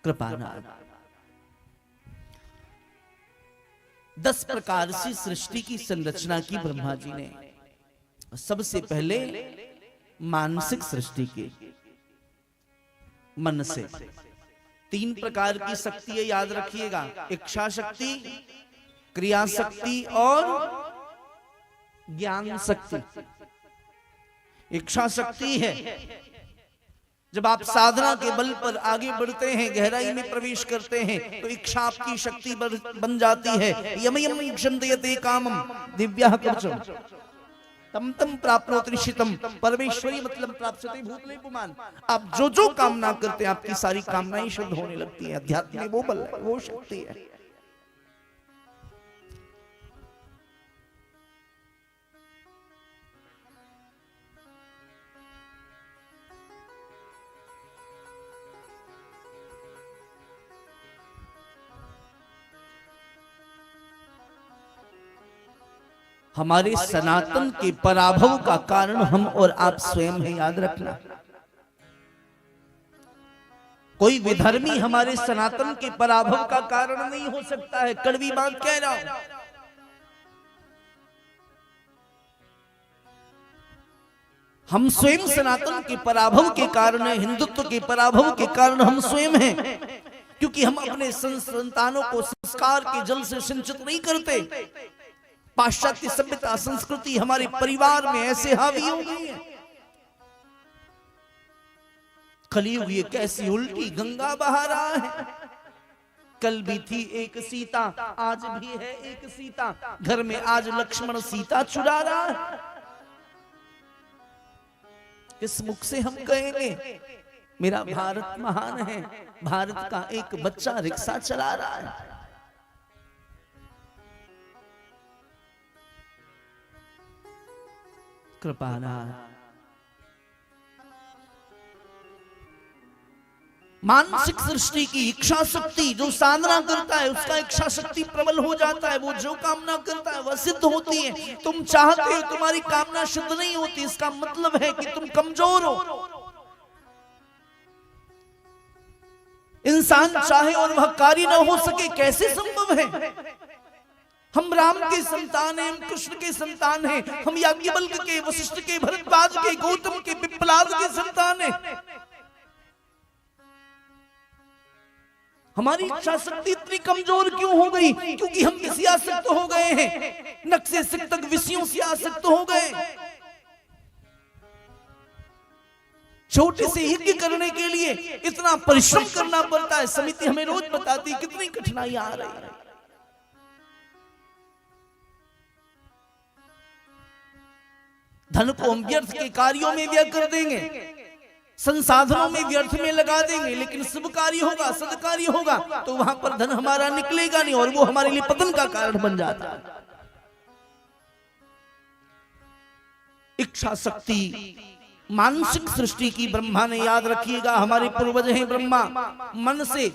कृपानाथ। 10 प्रकार से सृष्टि की संरचना की ब्रह्मा जी ने। सबसे पहले मानसिक सृष्टि की, मन से। 3 प्रकार की शक्ति है, याद रखिएगा। इच्छा शक्ति, क्रिया शक्ति और ज्ञान शक्ति। इच्छा शक्ति है जब आप साधना के बल पर आगे बढ़ते हैं, गहराई में प्रवेश करते हैं, तो इच्छा आपकी शक्ति बन जाती है। यम यम इक्षन्ते कामम दिव्यः कवचम तम तम प्राप्नोति निश्चितम। परमेश्वरी मतलब प्राप्यते भूतले पुमान। आप जो जो कामना करते हैं, आपकी सारी कामनाएं शुद्ध होने लगती है। अध्यात्म में वो बल है, वो शक्ति है। हमारे सनातन के पराभव का कारण हम और आप स्वयं हैं, याद रखना। कोई विधर्मी हमारे सनातन के पराभव का कारण नहीं हो सकता है। कड़वी बात कह रहा हूं। हम स्वयं सनातन के पराभव के कारण हैं, हिंदुत्व के पराभव के कारण हम स्वयं हैं। क्योंकि हम अपने संतानों को संस्कार के जल से सिंचित नहीं करते। पाश्चात्य सभ्यता संस्कृति हमारे परिवार में ऐसे हावी हो गई है। कलयुग ये कैसी उल्टी गंगा बहा रहा है। कल भी थी एक सीता, आज भी है एक सीता। घर में आज लक्ष्मण सीता चुरा रहा है। किस मुख से हम कहेंगे मेरा भारत महान है? भारत का एक बच्चा रिक्शा चला रहा है। कृपानाथ। मानसिक सृष्टि की इच्छा शक्ति, जो साधना करता है उसका इच्छा शक्ति प्रबल हो जाता है। वो जो कामना करता है वह सिद्ध होती है। तुम चाहते हो, तुम्हारी कामना सिद्ध नहीं होती, इसका मतलब है कि तुम कमजोर हो। इंसान चाहे और वह कार्य न हो सके, कैसे संभव है? हम राम के संतान हैं, हम कृष्ण के संतान हैं, हम याज्ञवल्क्य के, वशिष्ठ के, भरद्वाज के, गौतम के, पिप्पलाद के संतान हैं। हमारी इच्छा शक्ति इतनी कमजोर क्यों हो गई? क्योंकि हम विषयासक्त हो गए हैं, नक्शे सिक्तक विषयों से आसक्त हो गए। छोटे से यज्ञ करने के लिए इतना परिश्रम करना पड़ता है। समिति हमें रोज बताती कितनी कठिनाइयां आ रही है। धन को हम व्यर्थ के कार्यों में व्यय कर देंगे, संसाधनों में व्यर्थ में लगा देंगे, लेकिन शुभ कार्य होगा, सदकार्य होगा तो वहां पर धन हमारा निकलेगा नहीं और वो हमारे लिए पतन का कारण बन जाता है। इच्छा शक्ति मानसिक सृष्टि की ब्रह्मा ने, याद रखिएगा, हमारे पूर्वज हैं ब्रह्मा। मन से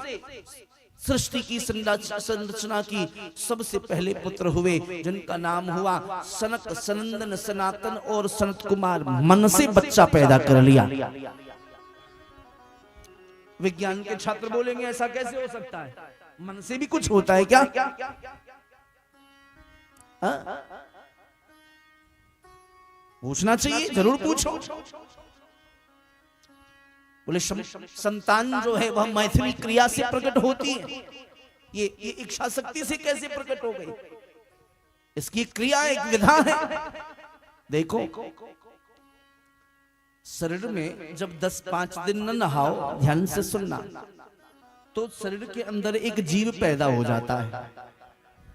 सृष्टि की संरचना की सबसे पहले पुत्र हुए, जिनका नाम हुआ सनक, सनंदन, सनातन और सनत कुमार। मन से बच्चा पैदा कर लिया। विज्ञान के छात्र बोलेंगे ऐसा कैसे हो सकता है? मन से भी कुछ होता है क्या? पूछना चाहिए, जरूर पूछो। बोले संतान जो है वह मैथिली क्रिया से प्रकट होती है। ये इच्छा शक्ति से कैसे प्रकट हो गई? इसकी क्रिया एक विधा है। देखो, शरीर में जब 10-5 दिन न नहाओ, ध्यान से सुनना, तो शरीर के अंदर एक जीव पैदा हो जाता है,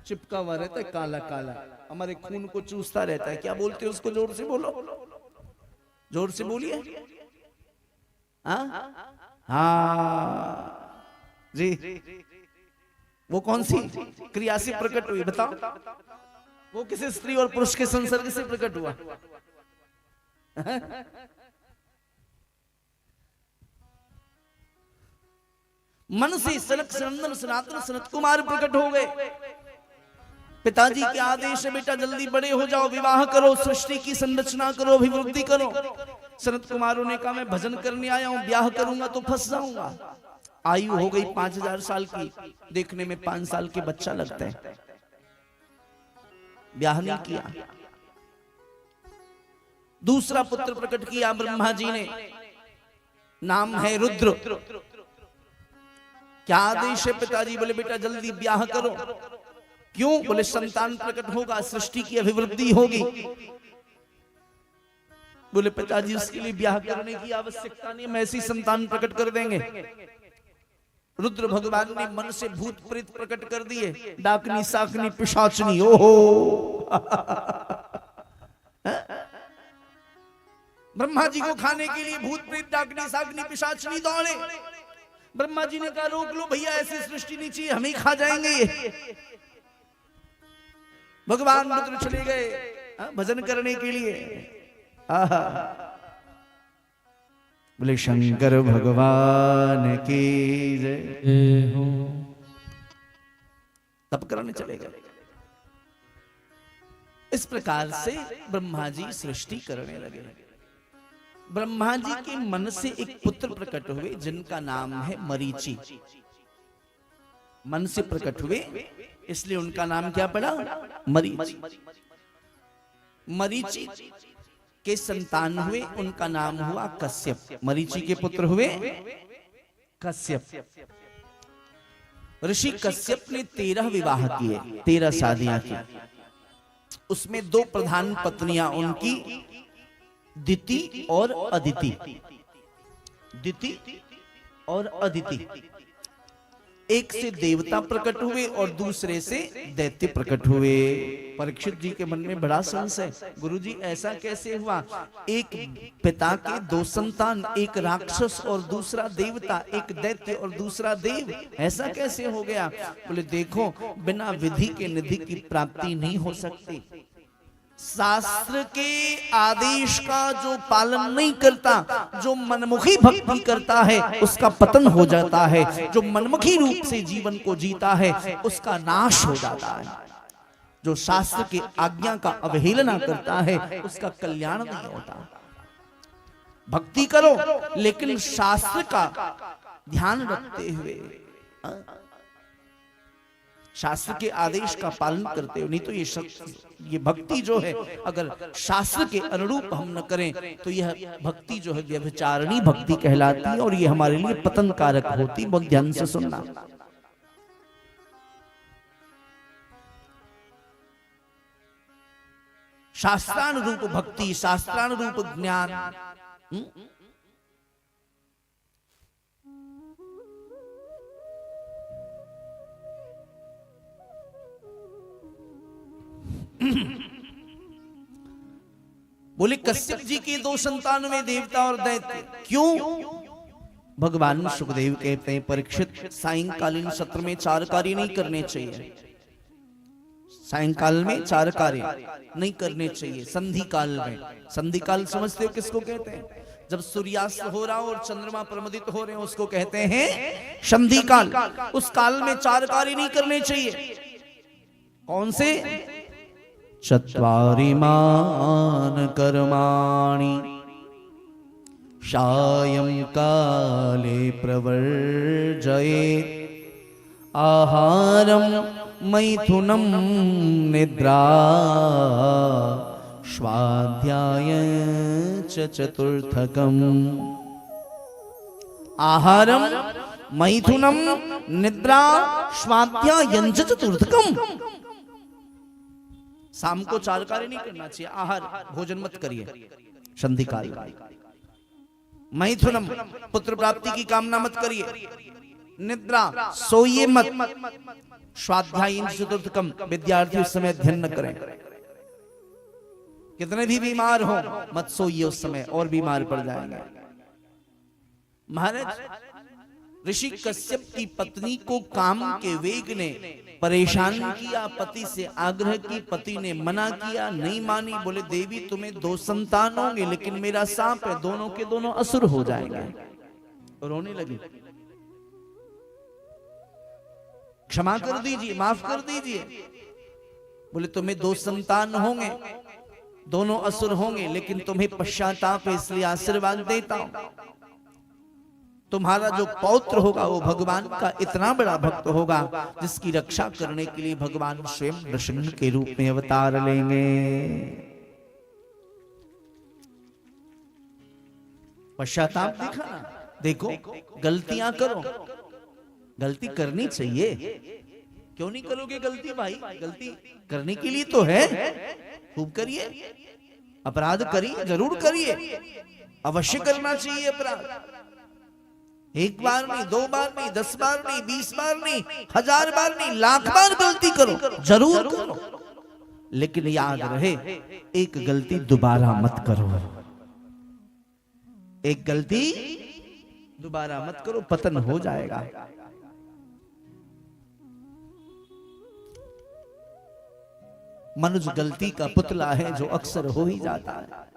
चिपका हुआ रहता है, काला काला, हमारे खून को चूसता रहता है। क्या बोलते हैं उसको? जोर से बोलो, जोर से बोलिए। हाँ जी। वो कौन सी क्रिया से प्रकट हुई बताओ? वो किसी स्त्री और पुरुष के संसर्ग से प्रकट हुआ? मन से सनक, सनंदन, सनातन, सनत कुमार प्रकट हो गए। पिताजी के आदेश है, बेटा जल्दी बड़े हो जाओ, विवाह करो, सृष्टि की संरचना करो, अभिवृद्धि करो। सनत कुमारों ने कहा मैं भजन करने आया हूं, ब्याह करूंगा तो फंस जाऊंगा। आयु हो गई 5000 साल की, देखने में 5 साल के बच्चा लगता है, ब्याह नहीं किया। दूसरा पुत्र प्रकट किया ब्रह्मा जी ने, नाम है रुद्र। क्या आदेश है पिताजी? बोले बेटा जल्दी ब्याह करो। क्यों? बोले संतान प्रकट होगा, सृष्टि की अभिवृद्धि होगी। बोले पिताजी उसके लिए ब्याह करने की आवश्यकता नहीं, हम ऐसी संतान प्रकट कर देंगे। रुद्र भगवान ने मन से भूत प्रेत प्रकट कर दिए, डाकनी साकनी पिशाचनी। ओहो ब्रह्मा जी को खाने के लिए भूत प्रेत डाकनी साकनी पिशाचनी दौड़े। ब्रह्मा जी ने कहा रोक लो भैया, ऐसी सृष्टि नहीं चाहिए, हम ही खा जाएंगे। भगवान रुद्र चले गए भजन करने के लिए। बोले शंकर भगवान की जय हो। तप करने चले गए। इस प्रकार से ब्रह्मा जी सृष्टि करने लगे। ब्रह्मा जी के मन से एक पुत्र प्रकट हुए जिनका नाम है मरीचि। मन से प्रकट हुए इसलिए उनका नाम क्या पड़ा? मरीचि। मरीचि के संतान हुए, उनका नाम हुआ कश्यप। मरीचि के पुत्र हुए कश्यप। ऋषि कश्यप ने 13 विवाह किए, 13 शादियां की। उसमें 2 प्रधान पत्नियां उनकी दिति और अदिति। दिति और अदिति। एक से देवता प्रकट हुए और दूसरे से दैत्य प्रकट हुए। परीक्षित जी के मन में बड़ा संशय, गुरुजी ऐसा कैसे हुआ? एक पिता के 2 संतान, एक राक्षस और दूसरा देवता, एक दैत्य और दूसरा देव, ऐसा कैसे हो गया? बोले देखो, बिना विधि के निधि की प्राप्ति नहीं हो सकती। शास्त्र के आदेश का जो पालन नहीं करता, जो मनमुखी भक्ति करता है, उसका पतन हो जाता है। जो मनमुखी रूप से जीवन को जीता है, उसका नाश हो जाता है। जो शास्त्र की आज्ञा का अवहेलना करता है, उसका कल्याण नहीं होता। भक्ति करो लेकिन शास्त्र का ध्यान रखते हुए, शास्त्र के आदेश का पालन करते हो। नहीं तो ये भक्ति जो है, अगर शास्त्र के अनुरूप हम न करें तो यह भक्ति जो है व्यभिचारिणी भक्ति कहलाती है और ये हमारे लिए पतन कारक होती। बहुत ध्यान से सुनना। शास्त्रानुरूप भक्ति, शास्त्रानुरूप ज्ञान। बोले कश्यप जी के 2 संतान में देवता और दैत्य। क्यों? भगवान सुखदेव कहते हैं परीक्षित, सायंकालीन सत्र में 4 कार्य नहीं करने चाहिए। सायंकाल में 4 कार्य नहीं करने चाहिए। संधि काल में, संधि काल समझते हो किसको कहते हैं? जब सूर्यास्त हो रहा हो और चंद्रमा प्रमदित हो रहे हो, उसको कहते हैं संधि काल। उस काल में 4 कार्य नहीं करने चाहिए। कौन से? चत्वारिमान कर्माणि सायं काले प्रवर्जयेत्। आहारं मैथुनं निद्रा स्वाध्याय च चतुर्थकम्। आहारं मैथुनं निद्रा स्वाध्याय च चतुर्थकम्। शाम को 4 कार्य नहीं करना चाहिए। आहार, भोजन मत करिए संधि काल। मैथुनम, पुत्र प्राप्ति की कामना मत करिए। निद्रा, सोइए मत। स्वाध्याय चतुर्थकम, विद्यार्थी उस समय अध्ययन न करें। कितने भी बीमार हो मत सोइए उस समय, और बीमार पड़ जाएंगे। महाराज, ऋषि कश्यप की पत्नी को काम के वेग ने परेशान किया, पति से आग्रह की, पति ने मना किया, नहीं मानी। बोले देवी तुम्हें 2 संतान होंगे लेकिन मेरा सांप है, दोनों के दोनों असुर हो जाएंगे। रोने लगी। क्षमा कर दीजिए, माफ कर दीजिए। बोले तुम्हें 2 संतान होंगे, दोनों असुर होंगे, लेकिन तुम्हें पश्चाताप है इसलिए आशीर्वाद देता हूं। तुम्हारा जो पौत्र होगा वो भगवान का इतना बड़ा भक्त होगा जिसकी रक्षा करने के लिए भगवान स्वयं नृसिंह के रूप में अवतार लेंगे। पश्चाताप दिखाना, देखो गलतियां करो, गलती करनी चाहिए, क्यों नहीं करोगे गलती भाई? गलती करने के लिए तो है, खूब करिए, अपराध करिए, जरूर करिए, अवश्य करना चाहिए अपराध। एक बार नहीं, 2 बार नहीं, 10 बार नहीं, 20 बार नहीं, 1000 बार नहीं, लाख बार गलती करो, जरूर करो, लेकिन याद रहे एक गलती दोबारा मत करो। एक गलती दोबारा मत करो, पतन हो जाएगा। मनुष्य गलती का पुतला है जो अक्सर हो ही जाता है।